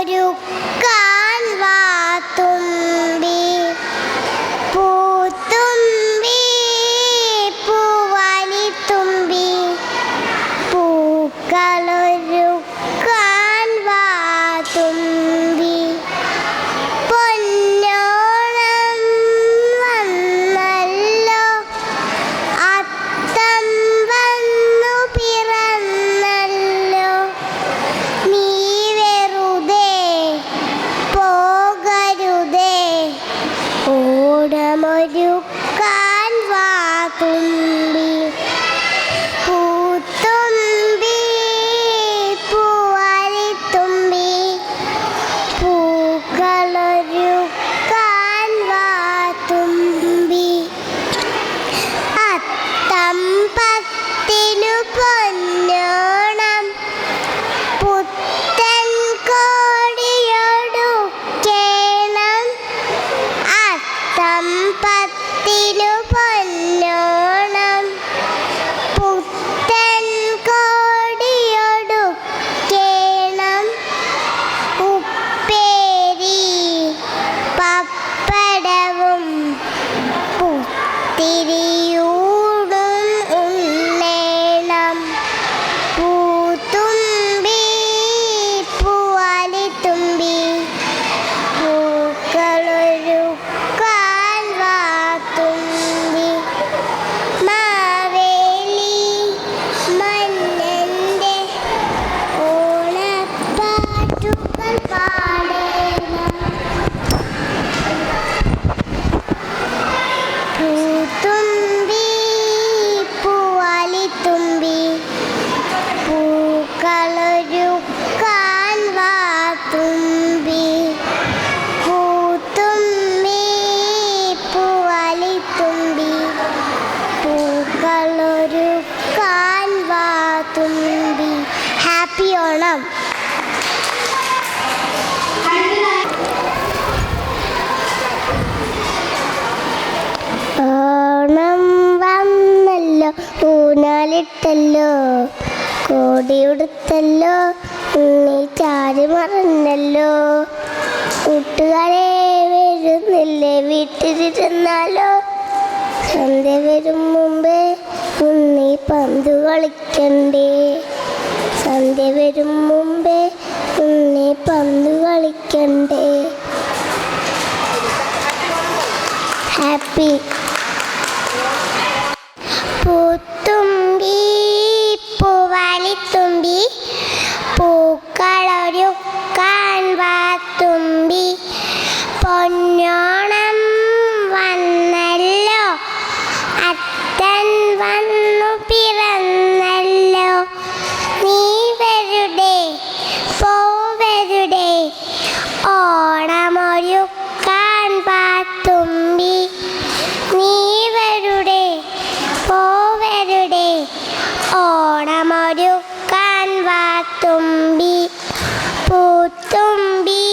ഓണമൊരുക്കാൻ വാ തുമ്പി, പൂത്തുമ്പി പൂവാലിത്തുമ്പി, പൂക്കളൊരുക്കാൻ വാ തുമ്പി. പൊന്നോണം വന്നല്ലോ, അത്തം വന്നു പിറന്നല്ലോ, നീ വെറുതെ പോകരുതേ, ഓണമൊരുക്കാൻ വാ തുമ്പി, പൂത്തുമ്പി പൂവാലിത്തുമ്പി, പൂക്കളൊരുക്കാൻ വാ തുമ്പി. അത്തം പത്തിനു പൊന്നോണം, പുത്തൻ കോടിയൊടുക്കേണം. അത്തം പത്തിനു പൊന്നോണം, പുത്തൻ കോടിയൊടുക്കേണം. ഉപ്പേരി പപ്പടവും പുത്തിരിയൂടും ഉണ്ണേണം. പൂത്തുമ്പി പൂവാലിത്തുമ്പി, പൂക്കളൊരുക്കാൻ വാ തുമ്പി. മാവേലി മന്നന്റെ ഓണപ്പാട്ടുകൾ പാടേണം. പൂത്തുമ്പി പൂവാലിത്തുമ്പി, പൂക്കളൊരുക്കാൻ വാ തുമ്പി, പൂത്തുമ്പി പൂവാലിത്തുമ്പി, പൂക്കളൊരുക്കാൻ വാ തുമ്പി. ഹാപ്പി ഓണം. ഓണം വന്നല്ലോ, ഊഞ്ഞാലിട്ടല്ലോ, കോടിയുടുത്തല്ലോ, ഉണ്ണി ചാരി മറന്നല്ലോ. കൂട്ടുകാരെ വരുന്നില്ലേ, വീട്ടിലിരുന്നാലോ. സന്ധ്യ വരും മുമ്പേ ഉണ്ണി പന്ത് കളിക്കണ്ടേ, സന്ധ്യ വരും മുമ്പേ ഉണ്ണി പന്ത് കളിക്കണ്ടേ. ഹാപ്പി. പൂത്തുമ്പി പൂവാലിത്തുമ്പി, പൂക്കളൊരുക്കാൻ വാ തുമ്പി. പൊന്നോണം വന്നല്ലോ, അത്തൻ വന്നു പിറന്നല്ലോ, നീ വരുടേ പോവരുടേ, ഓണമൊരുക്കാൻ വാ തുമ്പി. നീ വരുടേ പോവരുടേ, ഓണമൊരുക്കാൻ വാ തുമ്പി. പൂത്തുമ്പി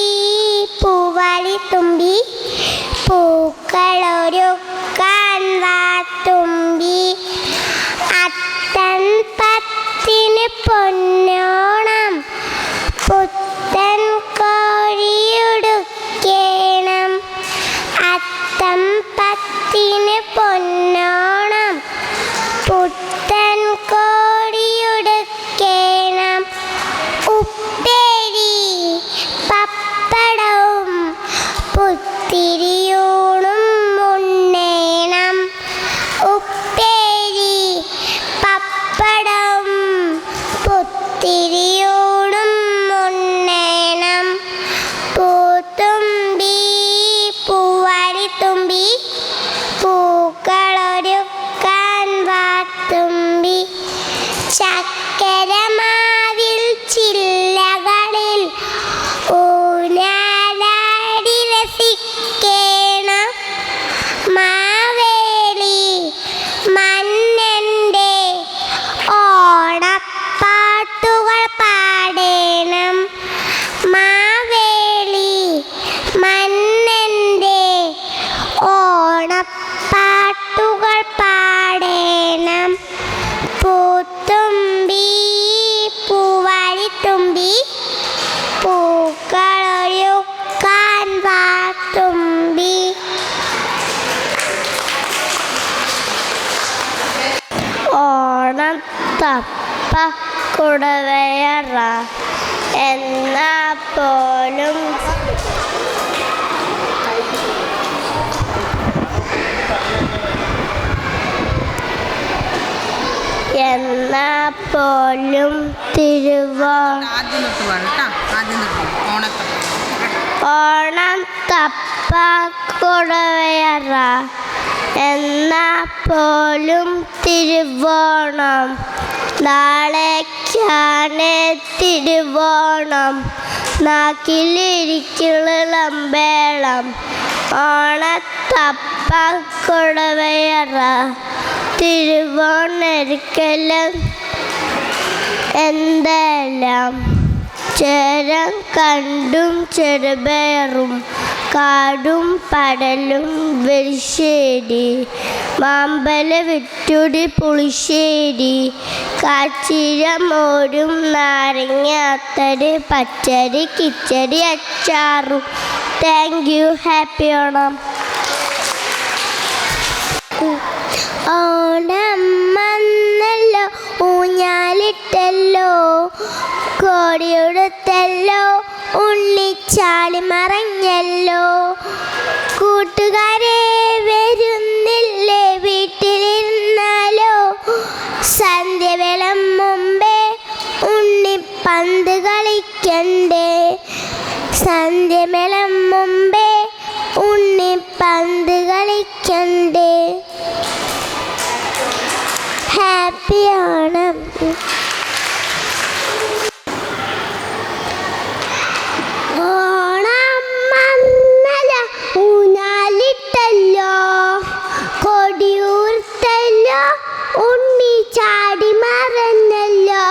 പൂവാലിത്തുമ്പി, തപ്പ കുടവയറ എന്നാ പോലും ഓണം തപ്പ കുടവയറ എന്നാ പോലും തിരുവോണം നാളേക്കാണ് തിരുവോണം നാക്കിലിരിക്കുളമ്പേളം ഓണത്തപ്പ കുടവയറ തിരുവോണരിക്കലും എന്തെല്ലാം ചേരം കണ്ടും ചെറുപയറും കാടും പടലും വെളിശ്ശേരി മാമ്പല വിട്ടുടി പുളിശ്ശേരി കാച്ചിര മോരും നാരങ്ങാത്തടി പച്ചടി കിച്ചടി അച്ചാറും. Thank you. Happy Onam. Onam വന്നല്ലോ ഊഞ്ഞാലിട്ടല്ലോ കോടിയുടുത്തല്ലോ ഉണ്ണിച്ചാടി മറഞ്ഞല്ലോ കൂട്ടുകാരെ വരുന്നില്ലേ വീട്ടിലിരുന്നാലോ സന്ധ്യവേളം മുമ്പേ ഉണ്ണിപ്പന്ത് കളിക്കണ്ടേ സന്ധ്യവേളം മുമ്പേ ഉണ്ണിപ്പന്ത് കളിക്കണ്ടേ. ഹാപ്പി ഓണം. ഓണം വന്നല്ലോ ഊഞ്ഞാലിട്ടല്ലോ കൊടിയൂർത്തല്ലോ ഉണ്ണിച്ചാടി മറഞ്ഞല്ലോ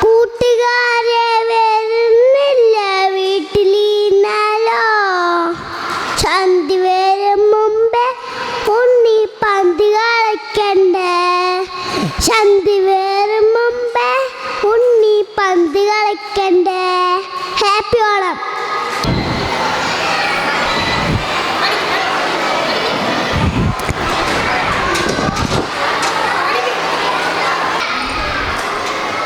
കൂട്ടുകാരെ വരുന്നില്ല വീട്ടിലിരുന്നാലോ സന്ധ്യ വരും മുമ്പേ ഉണ്ണിപ്പന്ത് കളിക്കണ്ടേ സന്ധ്യ വരും മുമ്പേ ഉണ്ണിപ്പന്ത് കളിക്കണ്ടേ. ഹാപ്പി ഓണം.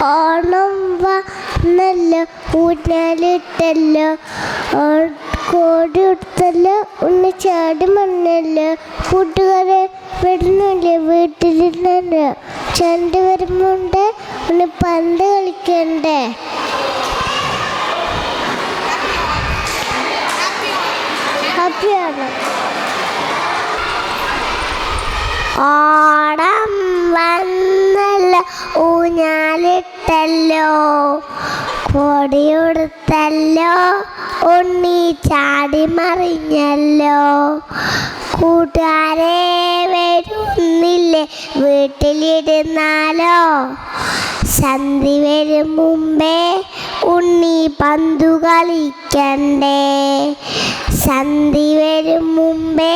ഓണം വന്നല്ലോ ഊഞ്ഞാലിട്ടല്ലോ കോടി ഉടുത്തല്ലോ ഉണ്ണിച്ചാടി മണ്ണല്ലോ കൂട്ടുകാരെ വരുന്നില്ലേ വീട്ടിലിരുന്നല്ലോ ചണ്ടി വരുമ്പോണ്ട് ഉണ്ണിപ്പന്ത് കളിക്കണ്ടേ. ഹാപ്പി ഓണം. ഓണം വന്നല്ലോ ഊഞ്ഞാലിട്ടല്ലോ കൊടിയുടുത്തല്ലോ ഉണ്ണിച്ചാടി മറിഞ്ഞല്ലോ കൂട്ടുകാരെ വരുന്നില്ലേ വീട്ടിലിരുന്നാലോ സന്ധ്യ വരും മുമ്പേ ഉണ്ണിപ്പന്ത് കളിക്കണ്ടേ സന്ധ്യ വരും മുമ്പേ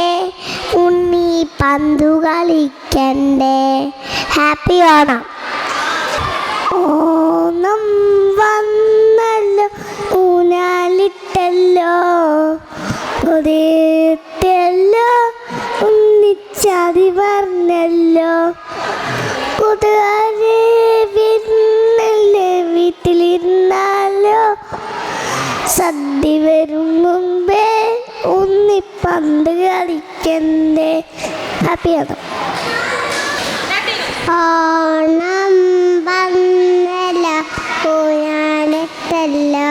ഉണ്ണിപ്പന്ത് കളിക്കണ്ടേ. ഹാപ്പി ഓണം. ഓണം വന്നല്ലോ ഊഞ്ഞാലിട്ടല്ലോ കൊടിയുടുത്തല്ലോ ഉണ്ണിച്ചാടി മറിഞ്ഞല്ലോ കൂട്ടുകാരെ വരുന്നില്ലേ വീട്ടിലിരുന്നാലോ സന്ധ്യ വരും മുമ്പേ ഉണ്ണിപ്പന്ത് കളിക്കണ്ടേ. ഹാപ്പി ഓണം. ഓണം വന്നല്ലോ ഊഞ്ഞാലിട്ടല്ലോ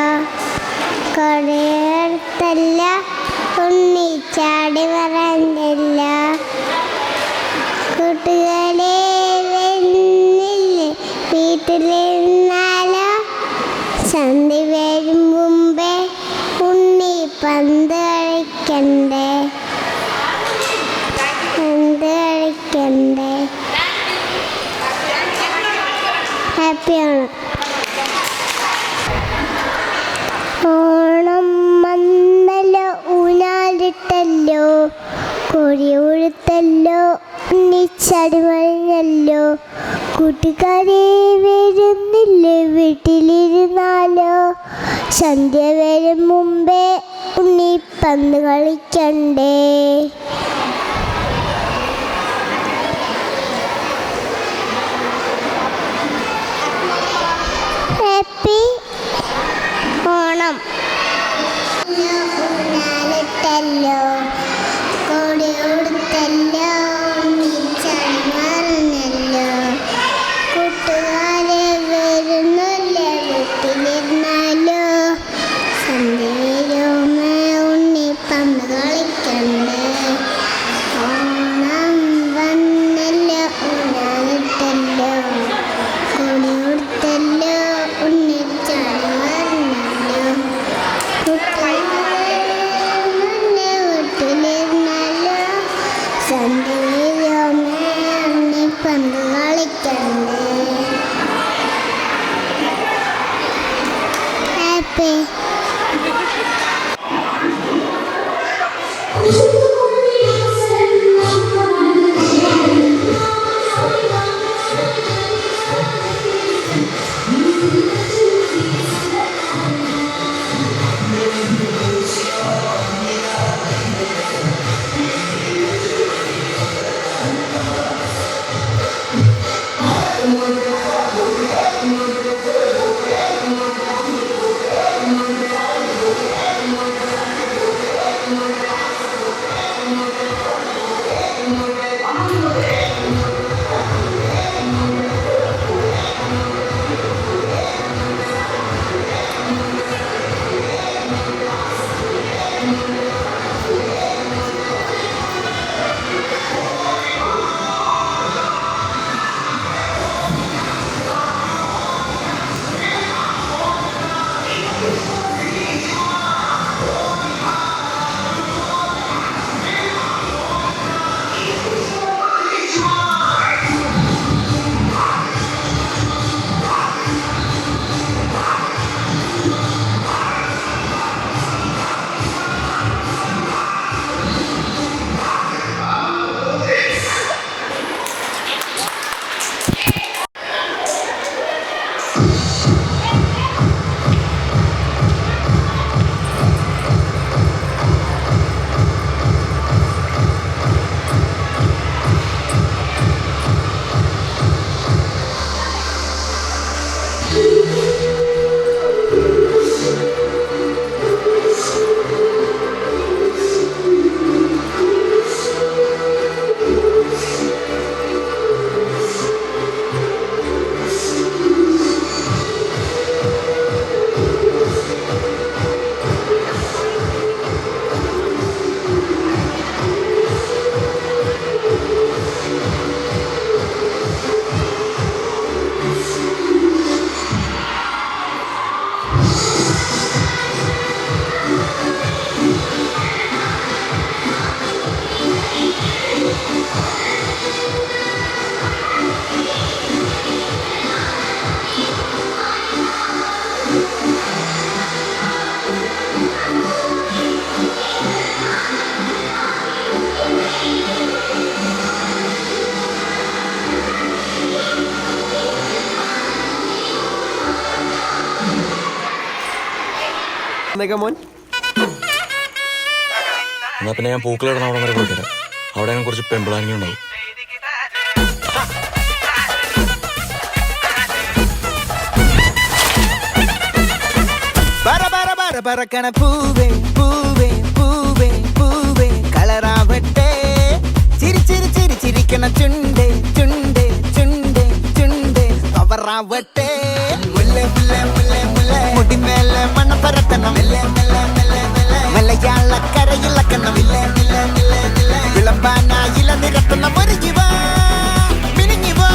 കൊടിയുടുത്തല്ലോ ഉണ്ണിച്ചാടി മറഞ്ഞല്ലോ കൂട്ടുകാരെ വരുന്നില്ലേ വീട്ടിലിരുന്നാലോ സന്ധ്യ വരും മുമ്പേ ഉണ്ണിപ്പന്ത് കളിക്കണ്ടേ പന്ത് കളിക്കണ്ടേ. ഹാപ്പി ഓണം. ഓണം വന്നല്ലോ ഊഞ്ഞാലിട്ടല്ലോ കൊടിയുടുത്തല്ലോ ഉണ്ണിച്ചാടി മറിഞ്ഞല്ലോ കൂട്ടുകാരെ വരുന്നില്ലേ വീട്ടിലിരുന്നാലോ സന്ധ്യ വരും മുമ്പേ ഉണ്ണിപ്പന്ത് കളിക്കണ്ടേ. ഊഞ്ഞാലിട്ടല്ലോ കോടി കൊടുത്തല്ലോ ഉണ്ണിച്ചാടി മറന്നല്ലോ കൂട്ടുകാരെ വരുന്നല്ലോ വീട്ടിലിരുന്നാലോ സന്ധ്യയിലുമേ ഉണ്ണി പന്ത് കളിക്കണ്ടേ ഓണം വന്നല്ലോ ഊഞ്ഞാലിട്ടല്ലോ കോടി കൊടുത്തല്ലോ ഉണ്ണിച്ചാടി മറന്നല്ലോ വീട്ടിലിരുന്നാലോ സന്ധ്യയിലുമേ ഉണ്ണി പന്ത് കളിക്കണ്ടേ ഹാപ്പി മോൻ എന്നാ പിന്നെ ഞാൻ പൂക്കളിടുന്ന അവിടെ വരെ പോയിട്ടില്ല. അവിടെ ഞാൻ കുറച്ച് പെമ്പിളാങ്ങി ഉണ്ടാവും. പറക്കണ പൂവേ പൂവേ പൂവേ പൂവേ കളറാവട്ടെ ചിരിച്ചിരി ചിരിച്ചിരിക്കണ ചുണ്ടേ ചുണ്ടേ ചുണ്ടേ ചുണ്ടേ കവറാവട്ടെ മുല്ലേ മുല്ലേ മുല്ലേ മുല്ലേ മുടിമേലെ മണ്ണ പരത്തണം മലയാളക്കരയിളക്കണം വിളമ്പാനായില നിരത്തണം ഒരു ജീവ മിനിഞ്ഞിവാ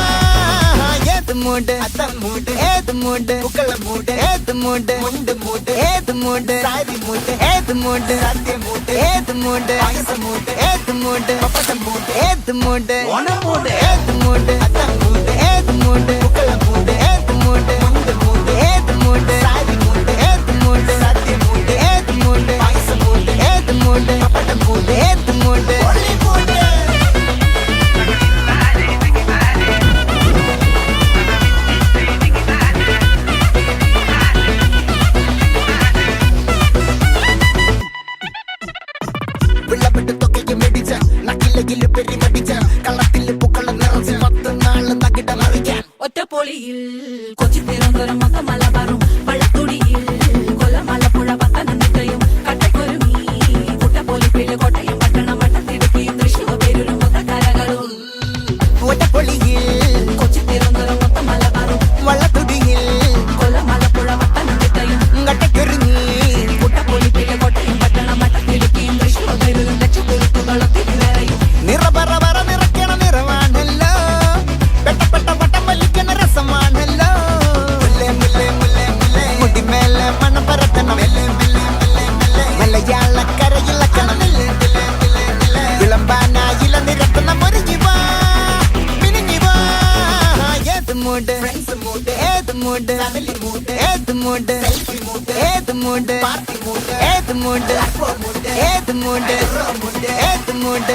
ഏത് മൂട് മൂട് ഏത് മൂട് പൂക്കള മൂട് ഏത് മൂട് മുണ്ട് മൂട് ഏത് മൂട് സാരി മൂട് ഏത് മൂട് സദ്യ മൂട് ഏത് മൂട് പായസ മൂട് ഏത് മൂട് പപ്പടം മൂട് ഏത് മൂട് ഓണം മൂട് ഏത് മൂട് അത്തം മൂട് ഏത് മൂട് പൂക്കള മൂട് ഏത് മൂട് മുണ്ട് മൂട് ഏത് മൂട് സാരി മൂട് ഏത് മൂട് സദ്യ മൂട് ഏത് മൂട് പായസ മൂട് ഏത് മൂട് പപ്പടം മൂട് ഏത് മൂട് ഒറ്റപ്പൊളിയിൽ കൊച്ചി തിരുവനന്തപുരം മൊത്തം മലബാറും വള്ളത്തുടിയിൽ Kollam Alappuzha mood, family mood, ഏത് mood, selfie mood, ഏത് mood, party mood, ഏത് mood, aqua mood, ഏത് mood, ഏത് mood,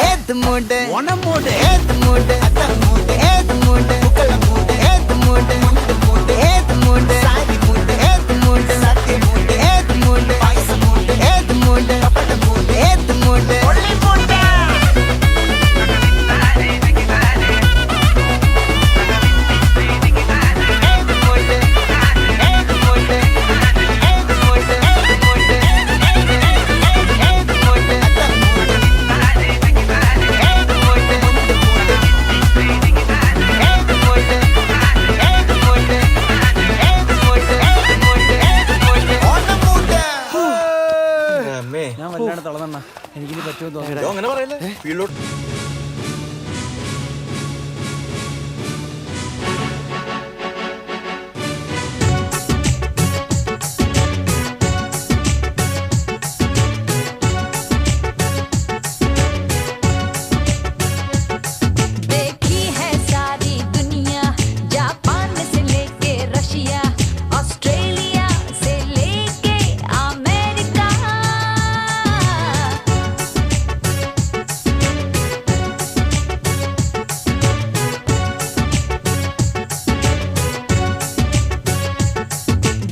ഏത് mood, ഓണ mood, ഏത് mood, അത്ത mood, ഏത് mood, പൂക്കള mood, ഏത് mood, മുണ്ട് mood, ഏത് mood, സാരി mood, ഏത് mood, സത്യ mood, ഏത് mood, പായസ mood, ഏത് mood, കപ്പട mood, ഏത് mood, ഒള്ളി mood. ഞാൻ വല്ലാണ്ട് തളർന്ന എനിക്കിനി പറ്റുമെന്ന് തോന്നുന്നു. അങ്ങനെ പറയല്ലേ ഫീൽഡിലോട്ട് देखी है सारी दुनिया, जापान से लेके रशिया, ऑस्ट्रेलिया से लेके अमेरिका।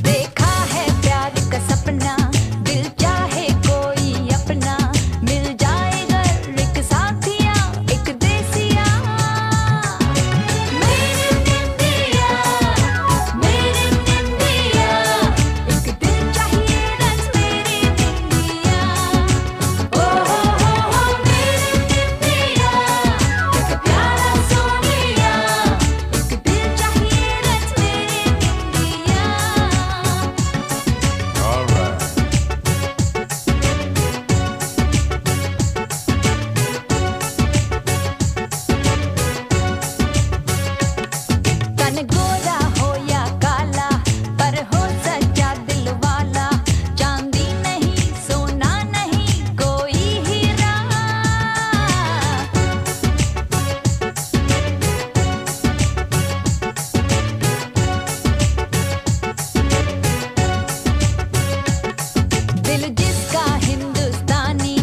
देखा है प्यार का सपना, दिल चाहे कोई अपना, मिल जाएगा एक साथिया, एक देसिया। मेरे निंदिया, एक दिल चाहिए रच मेरी निंदिया। ओ हो मेरी निंदिया, एक प्यारा सोनिया, एक दिल चाहिए रच मेरी निंदिया। तन गोरा हो या काला, पर हो सच्चा दिल वाला, चांदी नहीं सोना नहीं कोई हीरा। दिल जिसका हिंदुस्तानी,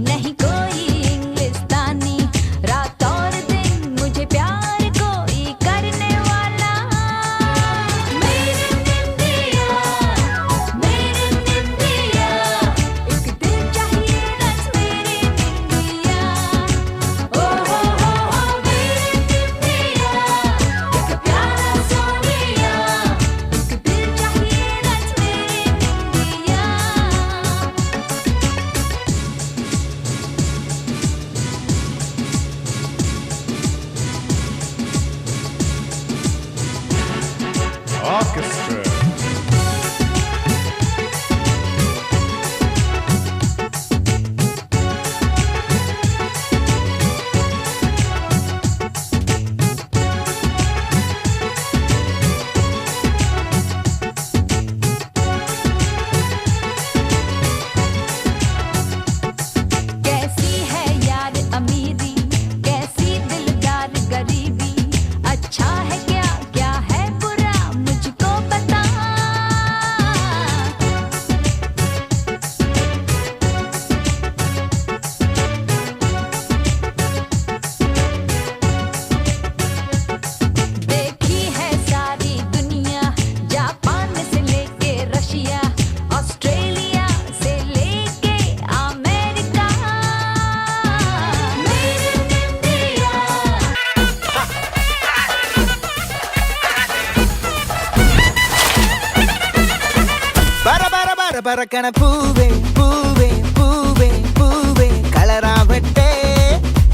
नहीं कोई इंग्लिस्तानी, रात और दिन मुझे प्यार कोई करने वाला। मेरी निंदिया, एक दिल चाहिए रच मेरी निंदिया। ओ हो मेरी निंदिया, एक प्यारा सोनिया, एक दिल चाहिए रच मेरी निंदिया। Orchestra. कैसी है यार अमीरी, कैसी दिलदार गरीबी, अच्छा है क्या क्या है बुरा मुझको बता। देखी है सारी दुनिया, जापान से लेके रशिया, ऑस्ट्रेलिया से लेके अमेरिका। मेरी निंदिया, பறக்கண பூவே பூவே பூவே பூவே കളറാവട്ടെ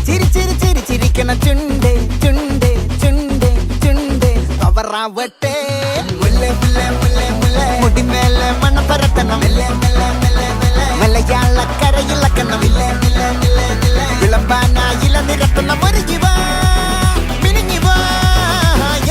ചിരി ചിരി ചിരി ചിരിക്കണ ചുണ്ടേ ചുണ്ടേ ചുണ്ടേ ചുണ്ടേ കവറാവട്ടെ മുല്ല മുല്ല മുല്ല മുല്ല മുടിമേലെ മണ്ണ പരത്തണം മലയാളക്കരയിലക്കണം വിളമ്പാനായില നിരത്തണം ഒരുങ്ങി വാ മിനിങ്ങി വാ.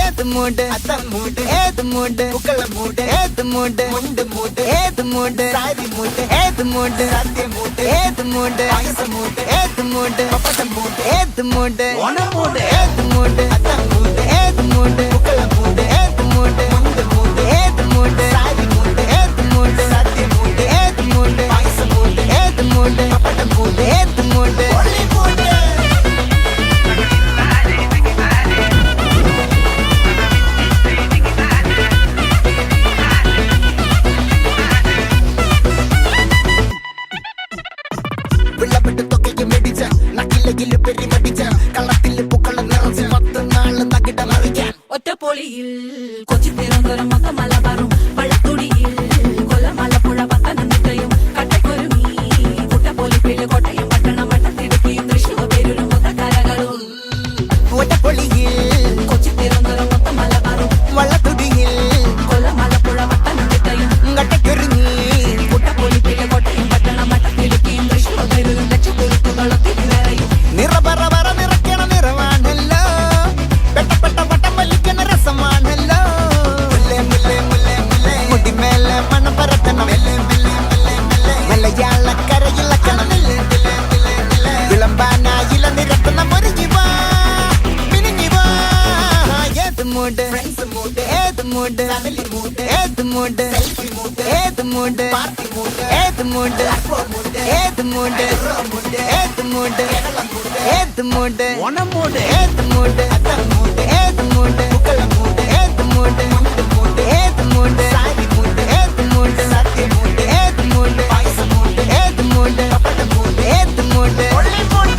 ഏത് മൂഡ് അത്ത മൂഡ് ഏത് മൂഡ് പൂക്കള മൂഡ് ഏത് മൂഡ് മുണ്ട് മൂഡ് ഏത് മൂഡ് സാരി മൂഡ് ഏത് മൂഡ് സത്യ മൂഡ് ഏത് മൂഡ് പായസ മൂഡ് ഏത് മൂഡ് പപ്പട മൂഡ് ഏത് മൂഡ് ഓണ മൂഡ് ഏത് മൂഡ് അത്ത മൂഡ് ഏത് മൂഡ് പൂക്കള മൂഡ് ഏത് മൂഡ് മൂഡ് ഫാമിലി മൂഡ് ഏത് മൂഡ് സെൽഫി മൂഡ് ഏത് മൂഡ് പാർട്ടി മൂഡ് ഏത് മൂഡ് ഏത് മൂഡ് ഏത് മൂഡ് ഏത് മൂഡ് ഓണം മൂഡ് ഏത് മൂഡ് അത്തം മൂഡ് ഏത് മൂഡ് പൂക്കള മൂഡ് ഏത് മൂഡ് മൂഡ് ഏത് മൂഡ് സാരി മൂഡ് ഏത് മൂഡ് സത്യ മൂഡ് ഏത് മൂഡ് പായസം മൂഡ് ഏത് മൂഡ് പപ്പട മൂഡ് ഏത് മൂഡ് ഒള്ളി മൂഡ്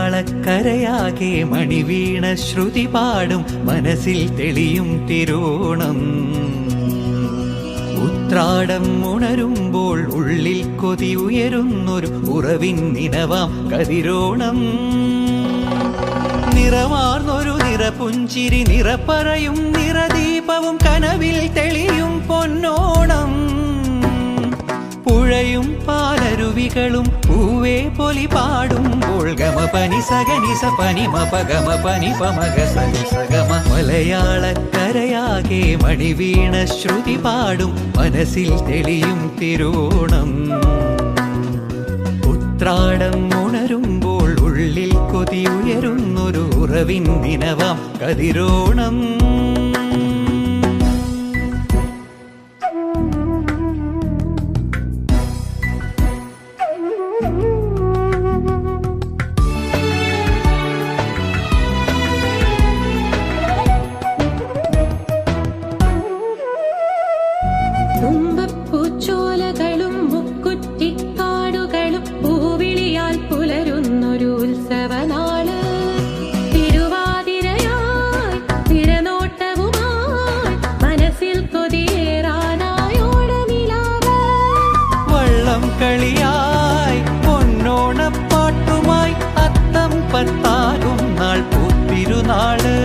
മലയാളക്കരയാകെ മണിവീണ ശ്രുതി പാടും മനസ്സിൽ തെളിയും തിരുവോണം. ഉത്രാടം ഉണരുമ്പോൾ ഉള്ളിൽ കൊതി ഉയരുന്നൊരു ഉറവിൻ നിനവാം കതിരോണം. നിറമാർന്നൊരു നിറപുഞ്ചിരി നിറപ്പറയും നിറദീപവും കനവിൽ തെളിയും പൊന്നോണം. പുഴയും പാലരുവികളും പൂവേ പൊലി പാടുമ്പോൾ ഗമ പനി സഗനി സ പനി മപ ഗമ പനി പമഗ സനി സഗമ. മലയാളക്കരയാകെ മണിവീണ ശ്രുതി പാടും മനസ്സിൽ തെളിയും തിരുവോണം. ഉത്രാടം ഉണരുമ്പോൾ ഉള്ളിൽ കൊതി ഉയരുന്നൊരു ഉറവിൻ ദിനവാം കതിരോണം. തുമ്പപ്പൂച്ചോലകളും മുക്കുറ്റിക്കാടുകളും പൂവിളിയാൽ പുലരുന്നൊരു ഉത്സവനാള്. തിരുവാതിരയായി തിരനോട്ടവുമായി മനസ്സിൽ കൊതിയേറാനായോടനിലാവ്. വള്ളം കളിയായി പൊന്നോണപ്പാട്ടുമായി അത്തം പത്താകും നാൾ പൂത്തിരുനാള്.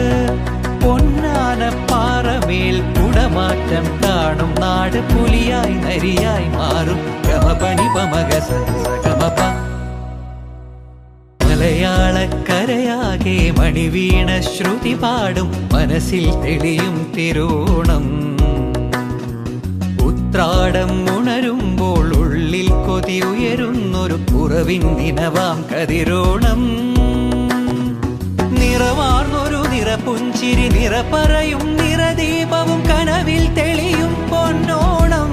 പൊന്നാനപ്പാറമേൽ കുടമാറ്റം കാണും നാട് പുലിയായി നരിയായി മാറും ഗമ പനി പമഗ സഗമപ. മലയാളക്കരയാകെ മണിവീണ ശ്രുതി പാടും മനസ്സിൽ തെളിയും തിരുവോണം. ഉത്രാടം ഉണരുമ്പോൾ ഉള്ളിൽ കൊതി ഉയരുന്നൊരു ഉറവിൻ ദിനവാം കതിരോണം. നിറമാർന്നൊരു നിറപുഞ്ചിരി നിറപ്പറയും നിറദീപവും കനവിൽ തെളിയും പൊന്നോണം.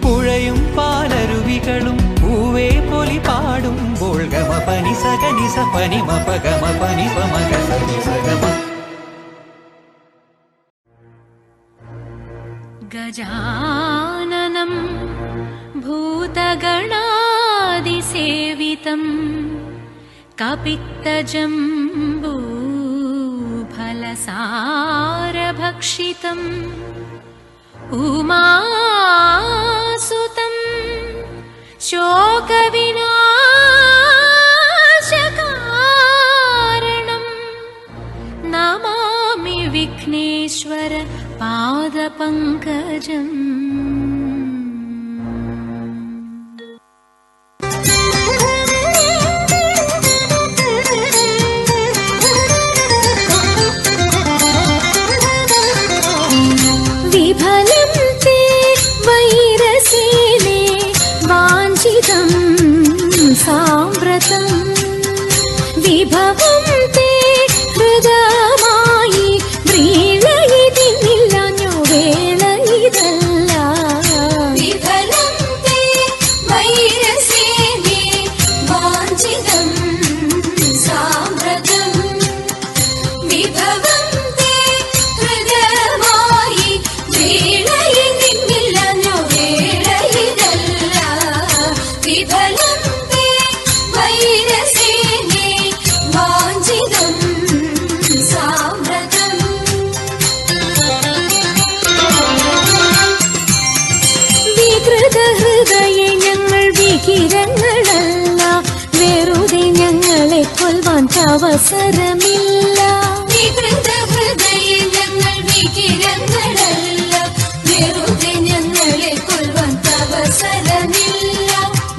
പുഴയും പാലരുവികളും പൂവേ പൊലി പാടുമ്പോൾ ഗമ പനി സഗനി സ പനി മപ ഗമ പനി പമഗ സനി സഗമ. ഗജാനനം ഭൂതഗണാദിസേവിതം കപിത്തജംബൂഫലസാരഭക്ഷിതം ഉമാസുതം ശോകവിനാശകാരണം നമാമി വിഘ്നേശ്വര പാദപങ്കജം. വിഫലം തേ വൈരസേനേ വാഞ്ചിതം സാമ്പ്രതം വിഭവം തേ ഹൃദയമായി വ്രീളയിതിന്നില്ലഞ്ഞു വേള ഇതല്ല. വിഫലം തേ വൈരസേനേ വാഞ്ചിതം സാമ്പ്രതം വിഭവം തേ ഹൃദയമായി विफलं ते वैरसेने वाञ्छितं साम्प्रतम् വികൃതഹൃദയെ ഞങ്ങൾ വികിരങ്ങളല്ല വെറുതെ ഞങ്ങളെ കൊൽവാൻ അവസരമില്ല വികൃതഹൃദയെ ഞങ്ങൾ വികിരങ്ങളല്ല വെറുതെ ഞങ്ങളെ കൊൽവാൻ അവസരമില്ല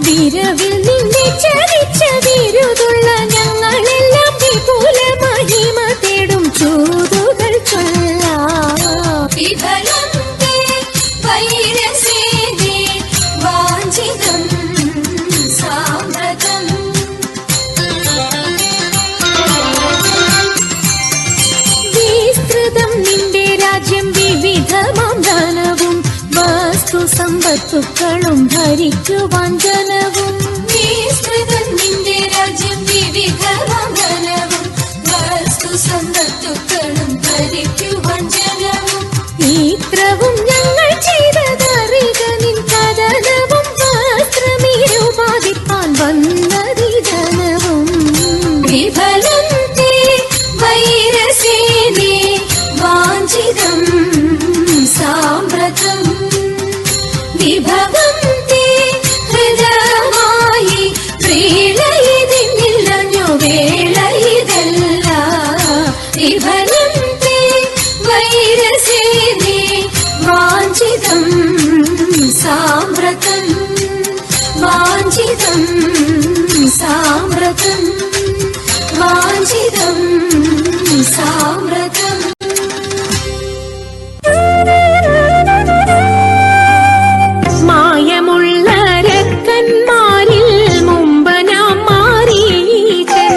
വിരവിൽ നിന്നെ ചരിച്ച വിരുതുള്ള ഞങ്ങളെല്ലാം വിപുല മഹിമ തേടും ചൂതുകൾ ചൊല്ലാം വിഫലം തേ വൈരസേനെ വാഞ്ചിതം സാമ്പ്രതം വിസ്തൃതം നിന്റെ രാജ്യം വിവിധമാം ധനവും വസ്തു സമ്പത്തുക്കളും ഭരിക്കുവാൻ ജനവും വിസ്തൃതം നിന്റെ രാജ്യം വിവിധമാം ധനവും വസ്തു സമ്പത്തുക്കളും ഭരിക്കുവാൻ ജനവും ഇത്രവും ഞങ്ങൾ ചെയ്തതറിക നിൻ കഥനവും വസ്ത്രമീരുപാതിപ്പാൻ വന്നതി ജനവും വിഫലം തേ വൈരസേനെ വാഞ്ചിതം സാമ്പ്രതം വിഭവം തേ ഹൃദയമായി പ്രീളയിതിന്നില്ലഞ്ഞു വേളയിതല്ല വിഫലം തേ വൈരസേനെ വാഞ്ചിതം സാമ്പ്രതം വാഞ്ചിതം സാമ്പ്രതം വാഞ്ചിതം സാമ്പ്രതം മായമുള്ള രക്കന്മാരിൽ മുമ്പ് നാം മാരീചൻ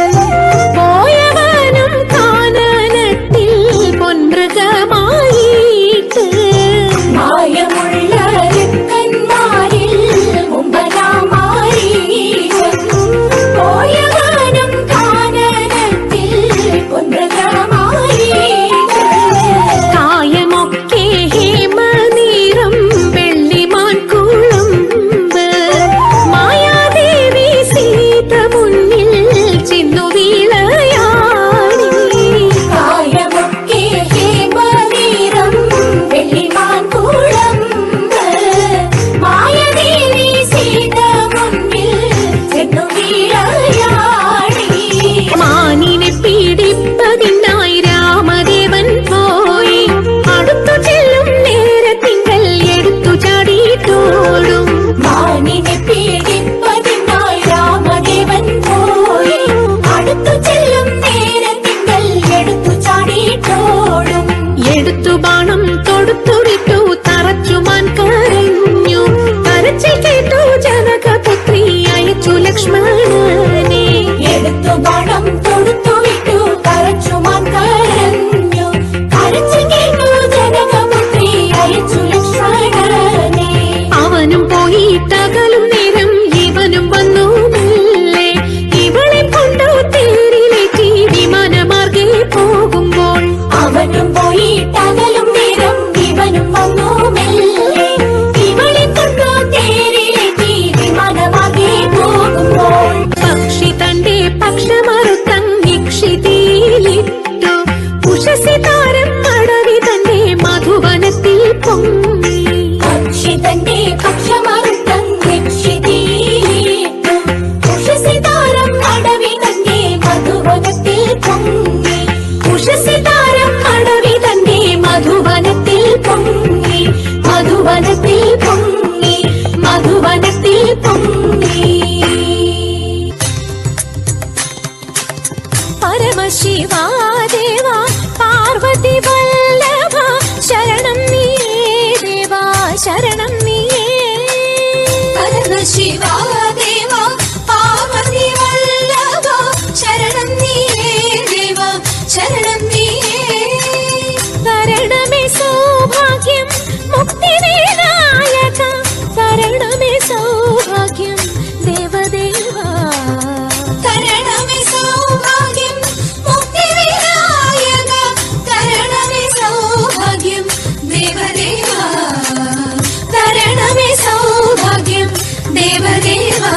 പോയവനും കാനനത്തിൽ പൊൻമൃഗമായിട്ട് മായമുള്ള രക്കന്മാരിൽ മുമ്പ് നാം മാരീചൻ പോയവനും കാനനത്തിൽ പൊൻമൃഗമായിട്ട് കായമൊക്കെ ഹേമനീറും വെള്ളിമാൻ കുളമ്പ് മായാദേവി സീത മുന്നിൽ ചെന്നു വീളയാടി കായമൊക്കെ ഹേമനീറും വെള്ളിമാൻ കുളമ്പ് മായാദേവി സീത മുന്നിൽ ചെന്നു വീളയാടി മാനിനെ പീഡിപ്പതിനായി രാമദേവൻ പോയി അടുത്തു ചെല്ലും നേരത്തിങ്കൽ എടുത്തു ചാടിയിട്ടോടും മാനിനെ പീഡിപ്പതിനായി രാമദേവൻ പോയി അടുത്തു ചെല്ലും നേരത്തിങ്കൽ എടുത്തു ചാടിയിട്ടോടും എടുത്തു ബാണം തൊടുത്തുവിട്ടു തറച്ചുമാൻ കരഞ്ഞു കരച്ചിൽ കേട്ടു ജനകപുത്രി അയച്ചു ലക്ഷ്മണനെ എടുത്തു ബാണം തൊടുത്തുവിട്ടു തറച്ചുമാൻ കരഞ്ഞു കരച്ചിൽ കേട്ടു ജനകപുത്രി അയച്ചു ലക്ഷ്മണനെ അവനും പോയിട്ടകലും നേരം ഇവനും വന്നു മെല്ലെ ഇവളെ കൊണ്ടു തേരിലേറ്റി വിമാനമാർഗെ പോകുമ്പോൾ അവനും പോയിട്ടകലും നേരം ഇവനും വന്നു മെല്ലെ ഇവളെ കൊണ്ടു തേരിലേറ്റി വിമാനമാർഗെ പോകുമ്പോൾ പക്ഷി തന്റെ പക്ഷമറുത്തങ്ങിക്ഷിതിയിലിട്ടു ഉഷസി താരം അടവി തന്റെ മധുവനത്തിൽ പൊങ്ങി പക്ഷി തന്റെ പക്ഷമറുത്തങ്ങിക്ഷിതിയിലിട്ടു ഉഷസി താരം അടവി തന്റെ മധുവനത്തിൽ പൊങ്ങി ഉഷസി താരം അടവി തന്റെ മധുവനത്തിൽ പൊങ്ങി മധുവനത്തിൽ പൊങ്ങി മധുവനത്തിൽ പൊങ്ങി പരമശിവാ ദേവാ പാർവതി വല്ലഭ ശരണം നീയേ ദേവാ ശരണം നീയേ പരമശിവാ ദേവാ പാർവതി വല്ലഭ ശരണം നീയേ ദേവാ ശരണം നീയേ തരണമേ സൗഭാഗ്യം മുക്തി വിനായക തരണമേ സൗഭാഗ്യം ദേവദേവാ തരണമേ സൗഭാഗ്യം മുക്തി വിനായക തരണമേ സൗഭാഗ്യം ദേവദേവാ തരണമേ സൗഭാഗ്യം ദേവദേവാ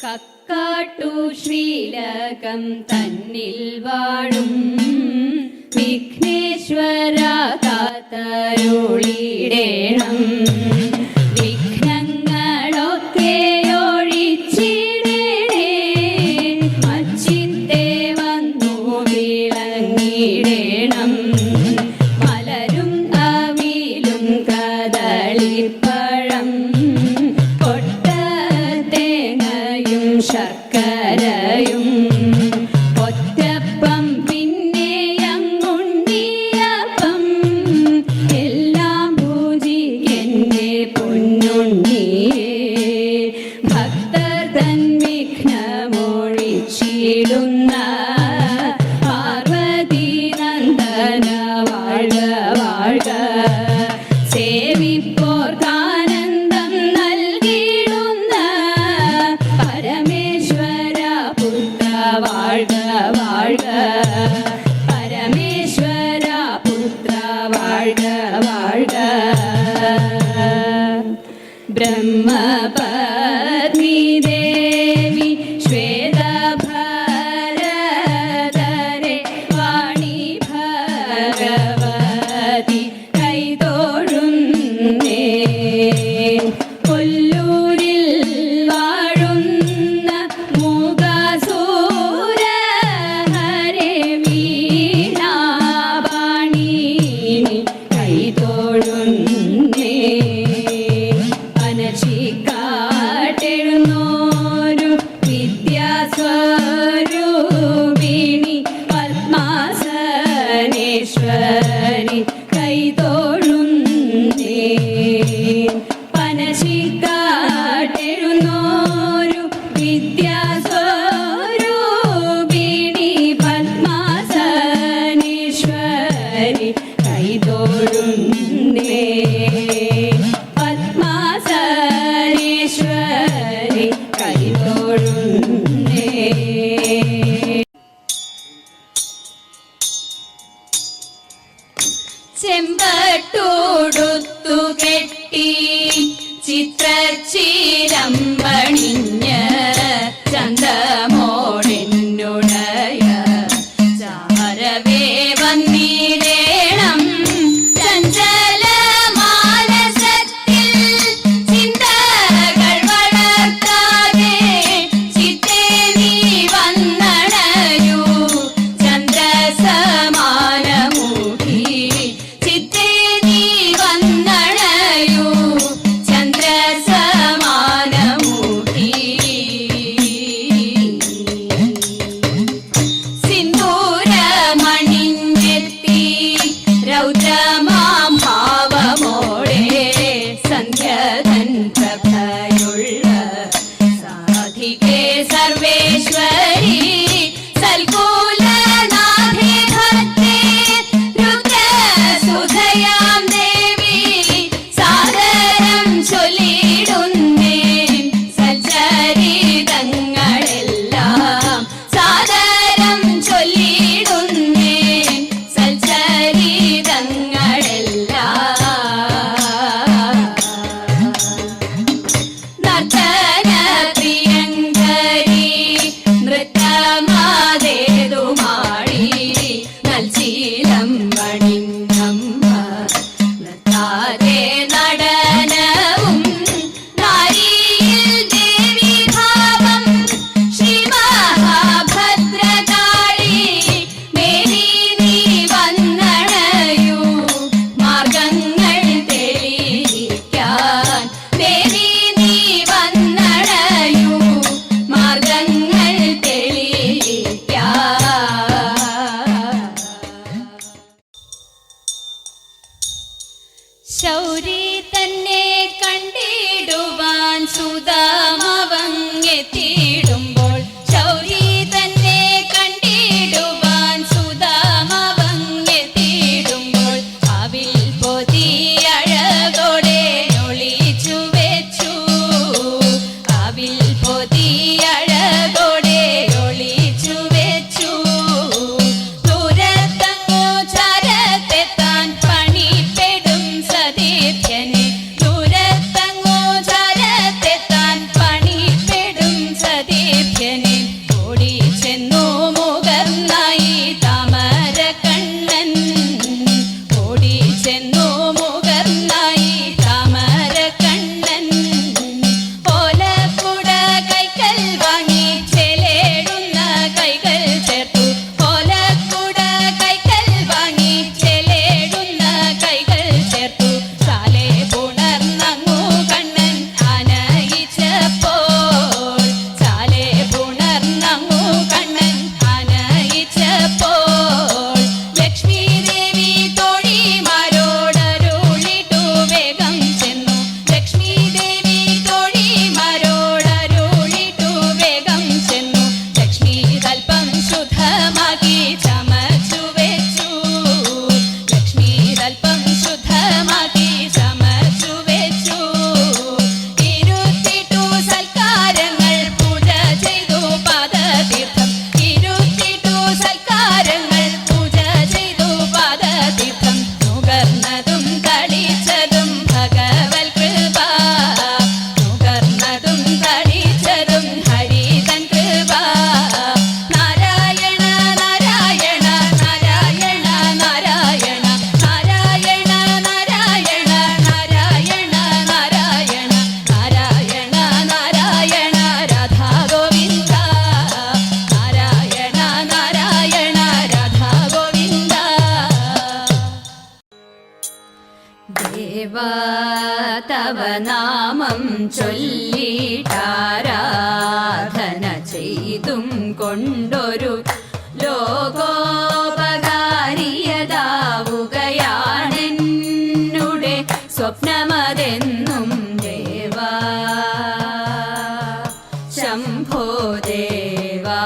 കക്കാട്ടു ശ്രീലകം തന്നിൽ വാഴും വിഘ്നേശ്വര കാത്തരുളിടേണം. വിഘ്നങ്ങളൊക്കെ ഒഴിച്ചിടേണേ, മച്ചിത്തെ വന്നു വിളങ്ങിടേണം. മലരും അവിലും കദളിപ്പഴം കൊട്ടത്തേങ്ങയും ശർക്കരയും ഒറ്റപ്പം പിന്നെ അങ്ങുണ്ടിയപ്പം എല്ലാം പൂജിക്കന്റെ പൊന്നുണ്ണിയേ. ഭക്തർ തൻ വിഘ്നമൊഴിച്ചിടുന്ന പാർവതി നന്ദന വാഴ്ക വാഴ്ക. സേവിപ്പോർക്കാനന്ദം നൽകിടുന്ന പരമേശ്വര പുത്ര വാഴ്ക വാഴ്ക. പരമേശ്വര പുത്ര വാഴ്ക വാഴ്ക. ബ്രഹ്മപത്നി ദേവി ശ്വേതഭരധരെ വാണി ഭഗവതി കൈതൊഴുന്നേ. കൊല്ലൂരിൽ വാഴുന്ന മൂകാസൂര ഹരേ വീണാപാണി കൈതൊഴുന്നേ. അനശിക്കാട്ടെഴുന്നോരു വിദ്യാസ്വരൂപിണി പത്മാസനേശ്വരി കൈതൊഴുന്നേ. പനശിക്കാട്ടെഴുന്നോരു വിദ്യാസ്വരൂപിണി പത്മാസനേശ്വരി കൈതൊഴുന്നേ. പത്മാസനേശ്വരി കൈതൊഴുന്നേ. ചെമ്പട്ടോടുത്തു കെട്ടി ചിത്രച്ചിരമ്പണിഞ്ഞ് ചന്തമോടെന്നുടയ ചാരവേ വന്നിടേണം. ചഞ്ചല മാനസത്തിൽ ചിന്തകൾ വളർത്താതെ ചിത്തേ നീ വന്നണയൂ. ചന്ദ്രസമാനമുഖി ചിത്തേ നീ വന്നണയൂ. ചന്ദ്രസമാനമുഖി സിന്ദൂരമണിഞ്ഞെത്തി രൗദ്രമാം ഭാവമോടെ സന്ധ്യതൻ പ്രഭയുള്ള സാധികേ സർവേശ്വരി സൽകൂലനാഥേ ഭക്തേ രുദ്രസുധയാം ദേവി സാദരം ചൊല്ലിടുന്നേ. സൽചരിതങ്ങളെല്ലാം സാദരം ചൊല്ലിടുന്നേ. സൽചരിതങ്ങളെല്ലാം നർത്തന പ്രിയങ്കരി നൃത്തമാതേതുമാടി നൽശീലം വണിങ്ങമ്മ. നൃത്താതെ നടനവും നാരിയിൽ ദേവി ഭാവം. ശ്രീ മഹാഭദ്രകാളി ദേവി നീ വന്നണയൂ. മാർഗങ്ങൾ തെളിയിക്കാൻ ദേവി നീ വന്നണയൂ. മാർഗങ്ങൾ തെളിയിക്കാൻ. ശൗരി തന്നെ കണ്ടിടുവാൻ സുധാമവങ്ങെത്തിയിടുമ്പോൾ ശൗരി തന്നെ കണ്ടിടുവാൻ സുധാമവങ്ങെത്തിയിടുമ്പോൾ അവിൽ പൊതി അഴകോടെ ഒളിച്ചു വെച്ചു. അവിൽ പൊതി അഴകോടെ ഒളിച്ചു വെച്ചു. ദൂരത്തങ്ങോ ചരത്തെത്താൻ പണിപ്പെടും സതീർത്ഥ്യനെ. ദൂരത്തങ്ങോ ചരത്തെത്താൻ തവനാമം ചൊല്ലിട്ടാരാധന ചെയ്തും കൊണ്ടൊരു ലോകോപകാരിയതാവുകയാണെന്നുടെ സ്വപ്നമതെന്നും ദേവാ ശംഭോ ദേവാ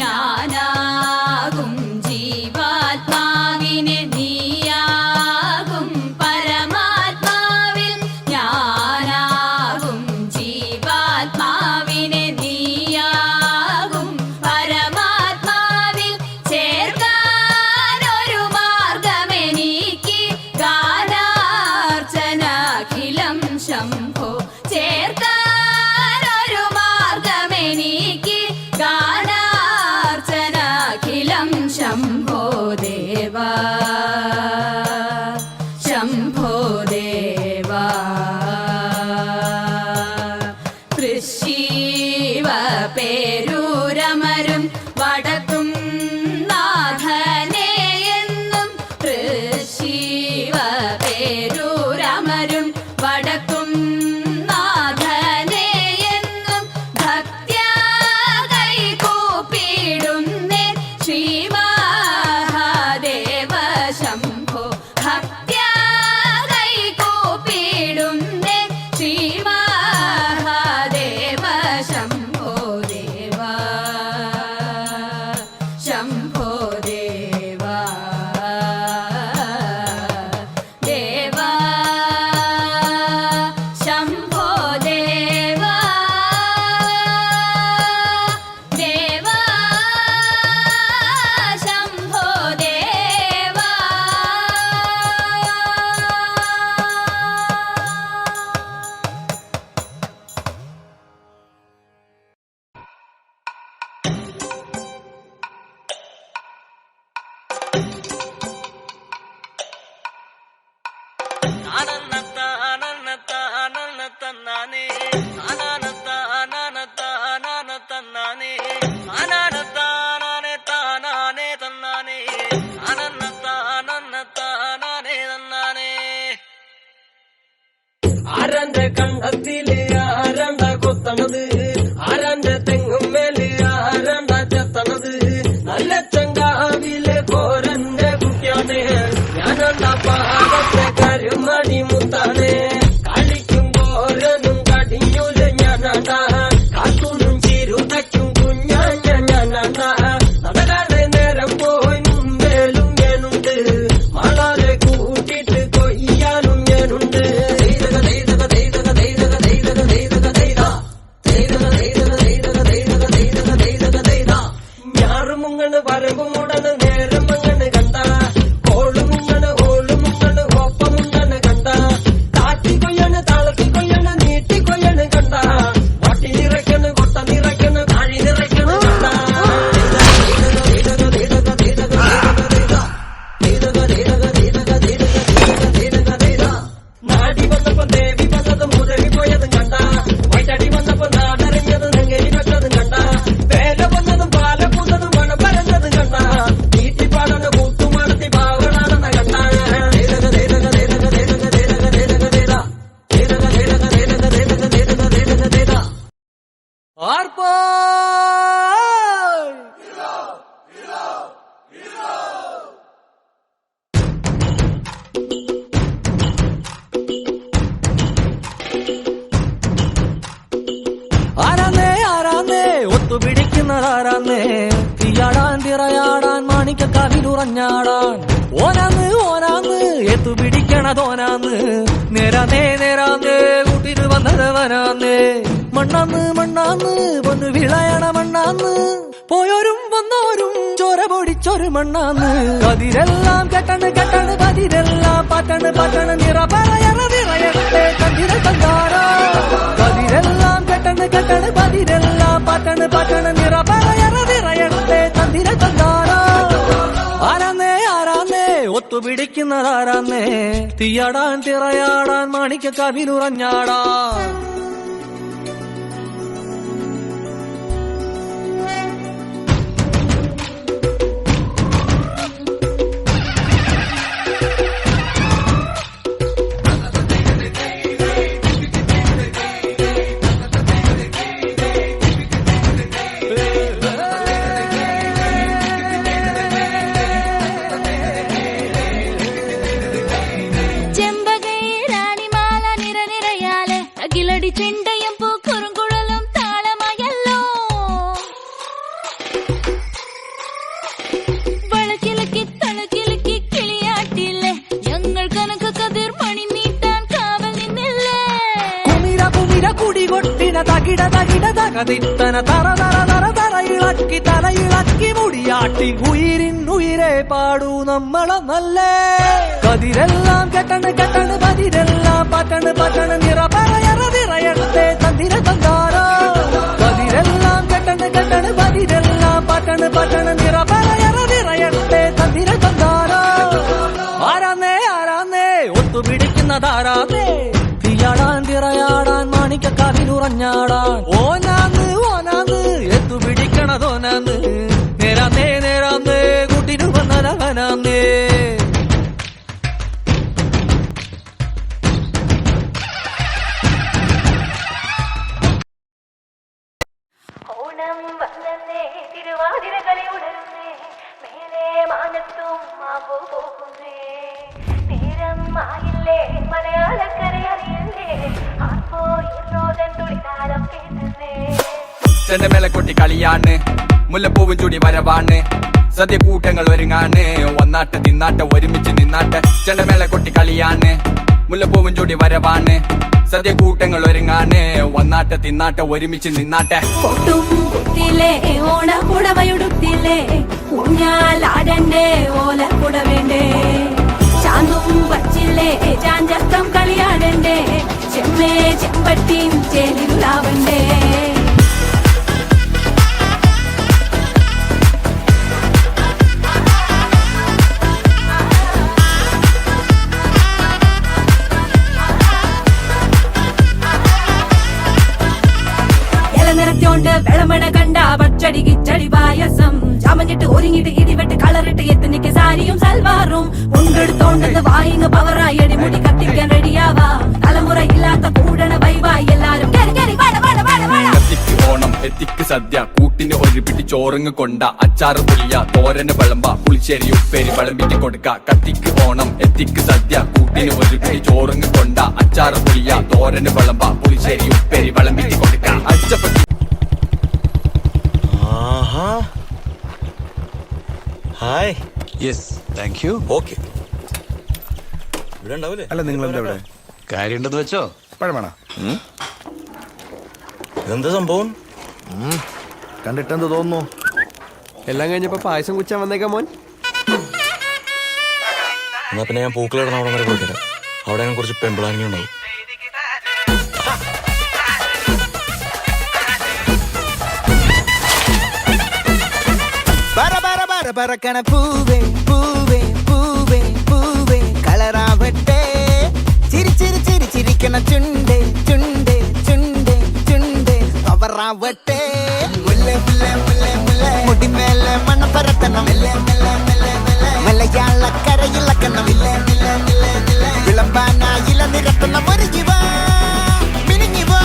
ഞാനാകും ജീവാത്മാവിനെ നീയാകും പരമാത്മാവിൽ ഞാനാകും ജീവാത്മാവിനെ നീയാകും പരമാത്മാവിൽ ചേർക്കാനൊരു മാർഗമെനിക്ക് ഗാനാർച്ചനാഖിലം ശംഭോ ചേർക്കാനൊരു മാർഗമെനിക്ക് ഗാനാർച്ചനാഖിലം ശംഭോ ദേവാ ശംഭോ ദേവാ തൃശീവ പേരൂരമരും വടക്കും നാഥനെ എന്നും തൃശീവ പേരൂരമരും വടക്കും നാഥനെ എന്നും ഭക്ത്യാ കൈകൂപ്പിടുന്നേ ശ്രീമഹാദേവ ശംഭോ ഭക്ത്യാ കൈകൂപ്പിടുന്നേ ശ്രീമഹാദേവ ശംഭോ ദേവാ ശംഭോ ദേവാ ദേവാ ശംഭോ ദേവാ ദേവാ ശംഭോ ദേവാ ആരന്റെ കണ്ടത്തില് ആരണ്ട കൊത്തണത് ആരന്റെ തെങ്ങും മേല് ആരണ്ട ചെത്തണത് നല്ല ചങ്കാവിലെ കോരന്റെ കുട്ടിയാണ് ഞാനണ്ട പാടത്തെ കരുമണി മുത്താണ് കളിക്കും കോരനും കടിഞ്ഞൂല് ഞാനണ്ട കാത്തൂനും ചിരുതയ്ക്കും കുഞ്ഞാഞ്ഞ ഞാനണ്ട നടകാതെ നേരം പോയി മുമ്പേലും ഞാനുണ്ട് മളരെ കൂട്ടിട്ട് കൊയ്യാനും ഞാനുണ്ട് ഞാറുമുങ്ങണ് വരമ്പുമുടന് നേരം മങ്ങണ് കണ്ട കോളുമുങ്ങണ് ഓളുമുങ്ങണ് ഒപ്പമുങ്ങണ് കണ്ട താറ്റി കൊയ്യണ് തളത്തി കൊയ്യണ് നീട്ടി കൊയ്യണ് കണ്ട വട്ടി നിറയ്ക്കണ് കൊട്ട നിറയ്ക്കണ് താഴി നിറയ്ക്കണ് കണ്ട നാടി വന്നപ്പോ ദേവി വന്നതും മുതലി പോയതും കണ്ട വൈറ്റടി വന്നപ്പോ നാടറിഞ്ഞതും നെങ്കരി വെച്ചതും കണ്ട വേല വന്നതും പാല പൂത്തതും മണം പരന്നതും കണ്ട നീട്ടിപ്പാടന്ന് കൂത്തുമണത്തി പാവണാണെന്ന കണ്ട ആർപ്പോ ആരാന്നേ ആരാന്നേ ഒത്തുപിടിക്കുന്നതാരാന്നേ തീയാടാൻ തിറയാടാൻ മാണിക്ക കവിലുറഞ്ഞാടാൻ ഓനാന്ന് ഓനാന്ന് എത്തുപിടിക്കണതോനാന്ന് നേരാന്നേ നേരാന്നേ കൂട്ടിന് വന്നതവനാന്നേ മണ്ണാന്ന് മണ്ണാന്ന് വന്ന് വിളയണ മണ്ണാന്ന് പോയോരും വന്നോരും ചോര പൊടിച്ചൊരു മണ്ണാന്ന് കതിരെല്ലാം കെട്ടണ് കെട്ടണ് പതിരെല്ലാം പട്ടണ് പട്ടണ് നിറ പറയണ നിറയട്ടെ കതിര തങ്കാരോ കതിരെല്ലാം കെട്ടണ് കെട്ടണ് പതിരെല്ലാം പട്ടണ് പട്ടണ് നിറ പറയണ നിറയട്ടെ കതിര തങ്കാരോ ആരാന്നേ ആരാന്നേ ഒത്തുപിടിക്കുന്നതാരാന്നേ തീയാടാൻ തിറയാടാൻ മാണിക്ക കവിലുറഞ്ഞാടാൻ തകിട തകിട തകതിത്തന തറ തറ തറ തറ ഇളക്കി തലയിളക്കി മുടിയാട്ടി ഉയിരിനുയിരെ പാടൂ നമ്മളൊന്നല്ലേ കതിരെല്ലാം കെട്ടണ് കെട്ടണ് പതിരെല്ലാം പട്ടണ് പട്ടണ് നിറ പറയറ നിറയട്ടെ തന്തിര തന്താരോ കതിരെല്ലാം കെട്ടണ് കെട്ടണ് പതിരെല്ലാം പട്ടണ് പട്ടണ് നിറ പറയറ നിറയട്ടെ തന്തിര തന്താരോ ആരാന്നേ ആരാന്നേ ഒത്തുപിടിക്കുന്നതാരാന്നേ തീയാടാൻ തിറയാടാൻ മാണിക്കക്കാവിലുറഞ്ഞാടാൻ ഓനാന്ന് ഓനാന്ന് എത്തുപിടിക്കണതോനാന്ന് നേരാന്നേ നേരാന്നേ കൂട്ടിനു വന്നതവനാന്നേ ഓണം വന്നേ തിരുവാതിരകളി ഉണർന്നേ മേലെ മാനത്തും മാമ്പു പോകുന്നേ നേരം ആയില്ലേ മലയാളക്കര അറിയല്ലേ ആർപ്പോ ഇന്നോതൻ തുളിതാരം കേട്ടേ ചെണ്ടമേളക്കൊട്ടി കളിയാണ് മുല്ലപ്പൂവും ചൂടി വരവാണ് സദ്യ കൂട്ടങ്ങൾ ഒരുങ്ങാണ് ഒന്നാട്ട് തിന്നാട്ട് ഒരുമിച്ച് നിന്നാട്ട് ചെണ്ടമേളക്കൊട്ടി കളിയാണ് മുല്ലപ്പൂവും ചൂടി വരവാണ് സദ്യ കൂട്ടങ്ങൾ ഒരുങ്ങാണ് ഒന്നാട്ട് തിന്നാട്ട് ഒരുമിച്ച് നിന്നാട്ടെ കൊട്ടും കുത്തിലേ ഓണപ്പുടവയുടുത്തില്ലേ ഊഞ്ഞാലാടണ്ടേ ഓലക്കുട വേണ്ടേ ചാന്തും വച്ചില്ലേ ചാഞ്ചക്കം കളിയാടണ്ടേ ചെമ്മേ ചെമ്പട്ടിയും ചേലിലാവണ്ടേ നിറച്ചോണ്ട് വെളമണ കണ്ട പച്ചടി കിച്ചടി പായസം ചമഞ്ഞിട്ട് ഒരുങ്ങിട്ട് ഇടിവെട്ട് കളറിട്ട് എത്തുനിക്ക് സാരിയും സൽവാറും ഉണ്ടെടുത്തോണ്ടെന്ന് വായിങ് പവറായി അടിമുടി കത്തിക്കാൻ റെഡിയാവാ തലമുറ ഇല്ലാത്ത കൂടണ വൈവായി എല്ലാരും കത്തിക്ക് ഓണം എത്തിക്ക് സദ്യ കൂട്ടിന് ഒരു പിടി ചോറുങ്ങ് കൊണ്ട അച്ചാറ് പുളിയ തോരന് വിളമ്പ പുളിശ്ശേരി ഉപ്പേരി വിളമ്പിക്ക് കൊടുക്ക കത്തിക്ക് ഓണം എത്തിക്ക് സദ്യ കൂട്ടിന് ഒരു പിടി ചോറുങ്ങ് കൊണ്ട അച്ചാറ് പുളിയ തോരന് വിളമ്പ പുളിശ്ശേരി ഉപ്പേരി വിളമ്പിക്ക് കൊടുക്ക അച്ചപ്പത്തി hi yes thank you. Okay ഇവിടെ ഉണ്ടാവില്ലേ? അല്ല നിങ്ങൾ എന്താ ഇവിടെ കാര്യമുണ്ടെന്ന് വെച്ചോ. പഴമണ ഇതെന്താ സംഭവം? കണ്ടിട്ടെന്ത് തോന്നുന്നു? എല്ലാം കഴിഞ്ഞപ്പോ പായസം കുച്ചാൻ വന്നേക്കാം മോൻ. എന്നാ പിന്നെ ഞാൻ പൂക്കളിടണം അവിടെ വരെ പോയിട്ട് അവിടെ ഞാൻ കുറച്ച് പെമ്പിളാനിങ് ഉണ്ടാവും. പറക്കണ പൂവേ പൂവേ പൂവേ പൂവേ കളറാവട്ടെ ചിരി ചിരി ചിരി ചിരിക്കണ ചുണ്ടേ ചുണ്ടേ ചുണ്ടേ ചുണ്ടേ പവറാവട്ടെ മുല്ലേ മുല്ലേ മുല്ലേ മുല്ലേ മുടിമേലെ മണ്ണ പരത്തണം മലയാളക്കരയിളക്കണം വിളമ്പാനായില നിരത്തണം ഒരു ജീവ മിനിങ്ങി വാ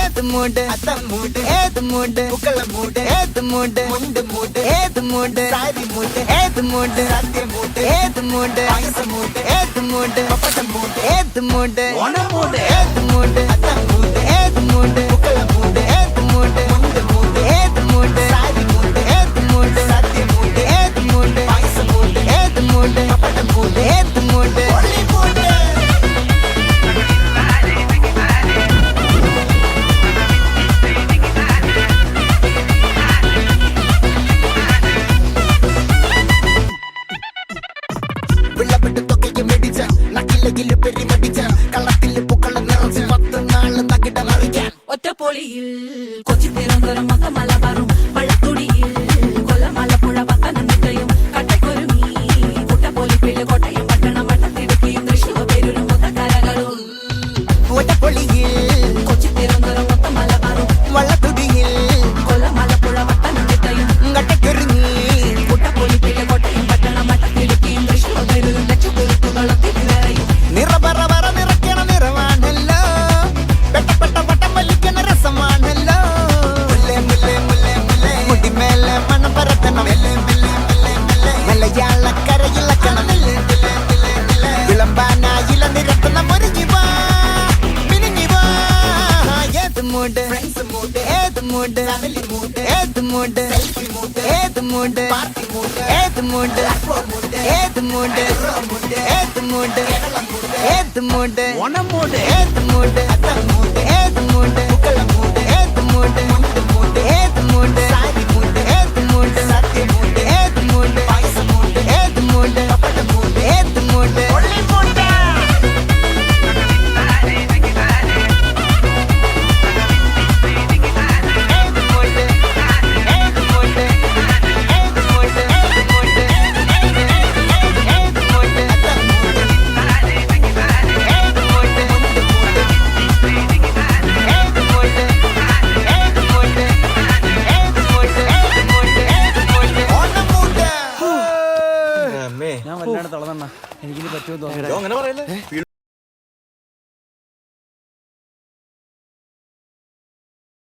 ഏത് മൂട് മൂട് ഏത് മൂട് പൂക്കള മൂട് ഏത് മൂട് മുണ്ട് മൂട് ഏത് മൂട് സാരി മൂട് ഏത് മൂട് സദ്യ മൂട് ഏത് മൂട് പായസം മൂട് ഏത് മൂട് പപ്പടം മൂട് ഏത് മൂട് ഓണം മൂട് ഏത് മൂട് അത്തം മൂട് ഏത് മൂട് പൂക്കള മൂട് ഏത് മൂട് മുണ്ട് മൂട് ഏത് മൂട് സാരി മൂട് ഏത് മൂട് സദ്യ മൂട് ഏത് മൂട് പായസം മൂട് ഏത് മൂട് പപ്പടം മൂട് ഏത് മൂട് ഒറ്റപ്പൊളിയിൽ കൊച്ചി തിരുവനന്തപുരം മൊത്ത മലബാറും വള്ളത്തുടിയിൽ കൊല്ലമലപ്പുഴ പത്തനംതിട്ടയും കട്ടക്കൊരുമി കുട്ടപ്പൊലിപ്പില് കോട്ടയം പട്ടണം വട്ടത്തിടുക്കിയും തൃശ്ശൂർ പേരൂരും മുത്തക്കരകളും ഒറ്റപ്പൊളിയിൽ കൊച്ചി തിരുവനന്തപുരം മൊത്ത മലബാറും വള്ളത്തുടിയിൽ കൊല്ലമലപ്പുഴ പത്തനംതിട്ടയും കട്ടക്കൊരുങ്ങി കുട്ടപ്പൊലിപ്പില് കോട്ടയം പട്ടണം വട്ടത്തിടുക്കിയും തൃശ്ശൂർ പേരൂരും ലക്ഷക്കുരുത്തുകളും തിരുവരയും നിറപറ നിറയ്ക്കണ നിറവാണല്ലോ പെട്ടപ്പെട്ട വട്ടം വലിക്കണ രസമാണല്ലോ മുല്ലേ മുല്ലേ മുല്ലേ മുല്ലേ മുടിമേലെ മണം പരത്തണം മലയാളക്കരയിളക്കണം വിളമ്പാനായില നിരത്തണം ഒരു ജീവ മിനിങ്ങി വാ ഏത് മൂട് ഏത് മൂട് ഏത് മൂട് ഏത് മൂട് ഏത് മൂട് ഏത് മൂട് ഏത് മൂട് ഏത് മൂട് ഓണം മൂട് ഏത് മൂട് ഏത് മൂട് പൂക്കള മൂട്ട് ഞാൻ വല്ലാണ്ട് തളർന്നെണ്ണ എനിക്കിനി പറ്റുമെന്ന് തോന്നുന്നു അങ്ങനെ പറയല്ലേ